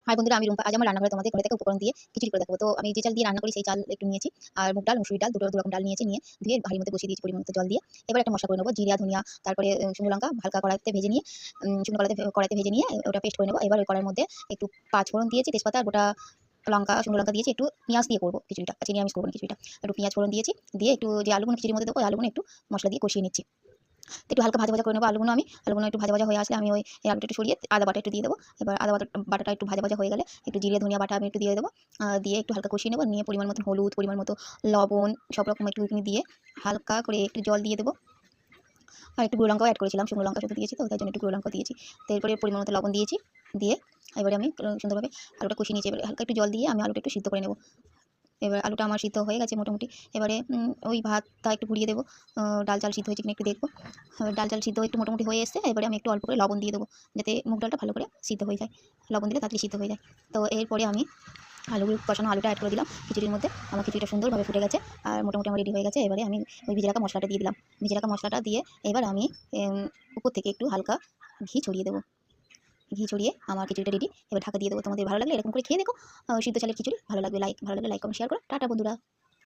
High বন্ধুরা, আমি রুম্পা। আজ আমার রান্নাঘরে তোমাদের ঘরে থেকে উপকরণ দিয়ে খিচুড়ি করে দেখাবো। তো আমি যে চাল দিয়ে রান্না করি সেই চাল একটু নিয়েছি, আর মুগ ডাল, মুসুরি ডাল দুটো দু রকম ডাল নিয়েছি। নিয়ে ধুয়ে হাঁড়ির মধ্যে বসিয়ে দিয়েছি পরিমাণ মতো জল দিয়ে। এবার একটা মশলা করে নেবো, জিরা, ধনিয়া, তারপরে শুকনো লঙ্কা হালকা কড়াইতে ভেজে নিয়ে, শুকনো কড়াইতে ভেজে নিয়ে ওটা পেস্ট করে নেবো। এবার ওই কড়াইয়ের মধ্যে একটু পাঁচফোড়ন দিয়েছি, তেজপাতা, গোটা লঙ্কা, শুকনো লঙ্কা দিয়েছি, একটু পেঁয়াজ দিয়ে করবো খিচুড়িটা। আজকে নিরামিষ করবো না খিচুড়িটা। একটু পেঁয়াজ ফোড়ন দিয়েছি, দিয়ে একটু যে আলুগুলো খিচুড়ির মধ্যে দেবো, ওই আলুগুলো একটু মশলা দিয়ে কষিয়ে নিচ্ছি। তো একটু হালকা ভাজা ভাজা করে নেবো আলুগুলো একটু ভাজা ভাজা হয়ে আসলে আমি ওই আলুটা একটু সরিয়ে আদা বাটা একটু দিয়ে দেবো। এবার আদা বাটাটা একটু ভাজা ভাজা হয়ে গেলে একটু জিরে ধনিয়া বাটা আমি একটু দিয়ে দেবো। দিয়ে একটু হালকা কষিয়ে নেবো, নিয়ে পরিমাণ মতো হলুদ, পরিমাণ মতো লবণ, সব রকম একটু দিয়ে হালকা করে একটু জল দিয়ে দেবো। আর একটু গুঁড়ো লঙ্কাও অ্যাড করেছিলাম, শুকনো লঙ্কা শুধু দিয়েছি তো তাই জন্য একটু গুঁড়ো লঙ্কা দিয়েছি। তো এরপরে পরিমাণ মতো লবণ দিয়েছি, দিয়ে এবারে আমি সুন্দরভাবে আলুটা কষিয়ে নিয়েছি। এবারে হালকা একটু জল দিয়ে আমি আলুটা একটু সিদ্ধ করে নেবো। এবার আলুটা আমার সিদ্ধ হয়ে গেছে মোটামুটি। এবারে ওই ভাতটা একটু ঘুরিয়ে দেবো, ডাল চাল সিদ্ধ হয়েছে কিনা একটু দেখবো। ডাল চাল সিদ্ধ একটু মোটামুটি হয়ে এসছে। এবারে আমি একটু অল্প করে লবণ দিয়ে দেবো, যাতে মুগ ডালটা ভালো করে সিদ্ধ হয়ে যায়। লবণ দিলে তাড়াতাড়ি সিদ্ধ হয়ে যায়। তো এরপরে আমি কষানো আলুটা অ্যাড করে দিলাম খিচুড়ির মধ্যে। আমার খিচুড়িটা সুন্দরভাবে ফুটে গেছে, আর মোটামুটি আমার রেডি হয়ে গেছে। এবারে আমি ওই ভেজে রাখা মশলাটা দিয়ে দিলাম। ভেজে রাখা মশলাটা দিয়ে এবার আমি উপর থেকে একটু হালকা ঘি ছড়িয়ে দেবো। ঘি ছড়িয়ে আমার খিচুড়িটা রেডি। এবার ঢাকা দিয়ে দেবো। তোমাদের ভালো লাগলে এরকম করে খেয়ে দেখো। সিদ্ধ চালের খিচুড়ি ভালো লাগলে লাইক কমেন্ট শেয়ার করো। টাটা বন্ধুরা।